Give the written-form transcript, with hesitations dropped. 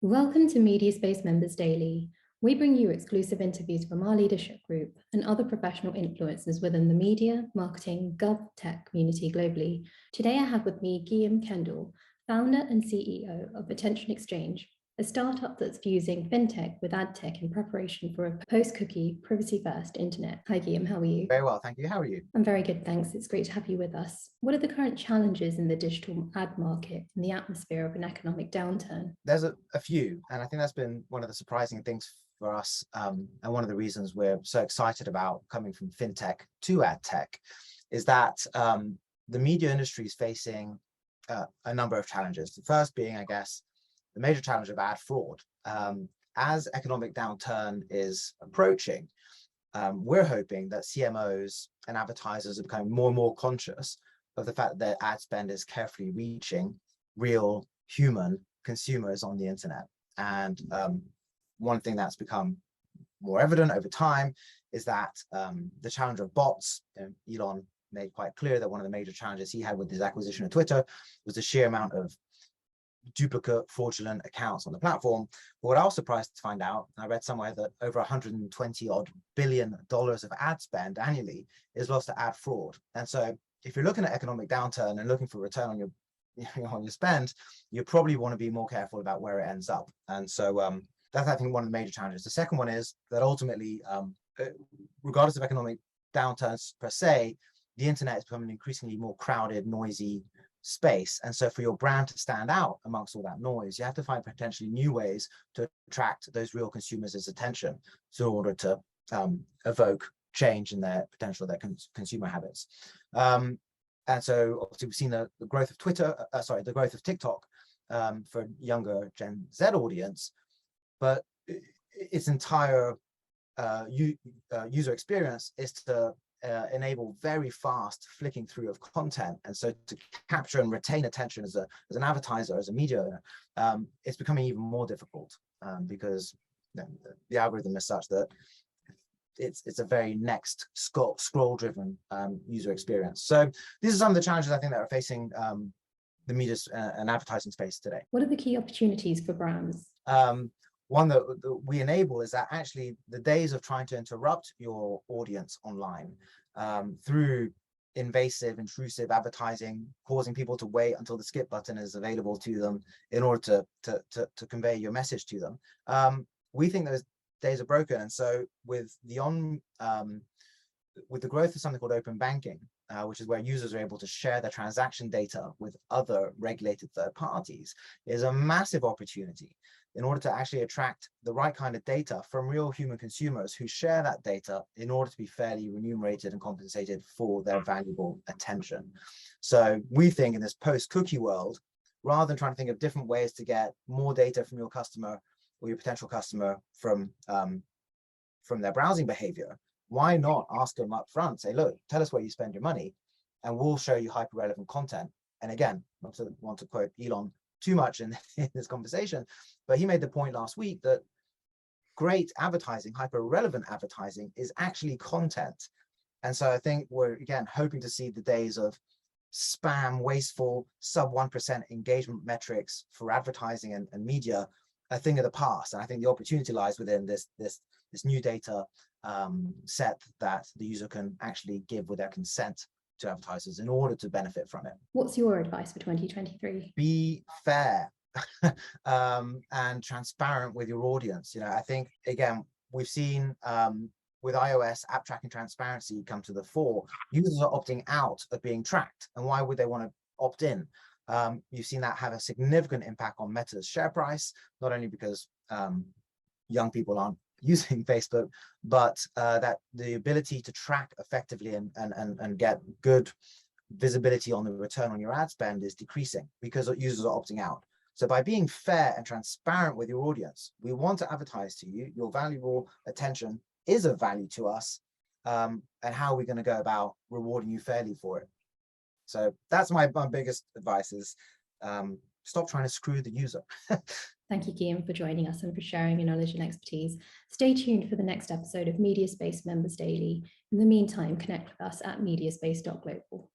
Welcome to Mediaspace Members Daily. We bring you exclusive interviews from our leadership group and other professional influencers within the media, marketing, gov tech community globally. Today I have with me Guillaume Kendall, founder and CEO of Attention Exchange, a startup that's fusing fintech with ad tech in preparation for a post-cookie, privacy-first internet. Hi Guillaume, how are you? Very well, thank you. How are you? I'm very good, thanks. It's great to have you with us. What are the current challenges in the digital ad market in the atmosphere of an economic downturn? There's a few, and I think that's been one of the surprising things for us, and one of the reasons we're so excited about coming from fintech to ad tech is that the media industry is facing a number of challenges. The first being, I guess, the major challenge of ad fraud. As economic downturn is approaching, we're hoping that CMOs and advertisers are becoming more and more conscious of the fact that their ad spend is carefully reaching real human consumers on the internet. And one thing that's become more evident over time is that the challenge of bots. Elon made quite clear that one of the major challenges he had with his acquisition of Twitter was the sheer amount of duplicate fraudulent accounts on the platform. But what I was surprised to find out, I read somewhere that over $120 billion of ad spend annually is lost to ad fraud. And so if you're looking at economic downturn and looking for return on your spend, you probably want to be more careful about where it ends up. And so that's, I think, one of the major challenges. The second one is that ultimately, regardless of economic downturns per se, the internet is becoming an increasingly more crowded, noisy space. And so for your brand to stand out amongst all that noise, you have to find potentially new ways to attract those real consumers' attention in order to evoke change in their consumer habits. And so obviously we've seen the growth of the growth of TikTok for younger Gen Z audience, but its entire user experience is to enable very fast flicking through of content. And so to capture and retain attention as an advertiser, as a media owner, it's becoming even more difficult because the algorithm is such that it's a very next scroll driven user experience. So these are some of the challenges I think that are facing the media and advertising space today. What are the key opportunities for brands? One that we enable is that actually the days of trying to interrupt your audience online through invasive, intrusive advertising, causing people to wait until the skip button is available to them in order to convey your message to them. We think those days are broken. And so with the growth of something called open banking, which is where users are able to share their transaction data with other regulated third parties, is a massive opportunity in order to actually attract the right kind of data from real human consumers who share that data in order to be fairly remunerated and compensated for their valuable attention. So we think in this post-cookie world, rather than trying to think of different ways to get more data from your customer or your potential customer from their browsing behavior, why not ask them up front, say, look, tell us where you spend your money and we'll show you hyper-relevant content. And again, not to want to quote Elon too much in this conversation, but he made the point last week that great advertising, hyper-relevant advertising, is actually content. And so I think we're, again, hoping to see the days of spam, wasteful, sub 1% engagement metrics for advertising and media a thing of the past. And I think the opportunity lies within this new data set that the user can actually give with their consent to advertisers in order to benefit from it. What's your advice for 2023? Be fair and transparent with your audience. I think, again, we've seen with iOS app tracking transparency come to the fore. Users are opting out of being tracked. And why would they want to opt in? You've seen that have a significant impact on Meta's share price, not only because young people aren't using Facebook, but that the ability to track effectively and get good visibility on the return on your ad spend is decreasing because users are opting out. So by being fair and transparent with your audience, we want to advertise to you. Your valuable attention is of value to us, and how are we going to go about rewarding you fairly for it? So that's my biggest advice is stop trying to screw the user. Thank you, Guillaume, for joining us and for sharing your knowledge and expertise. Stay tuned for the next episode of Mediaspace Members Daily. In the meantime, connect with us at mediaspace.global.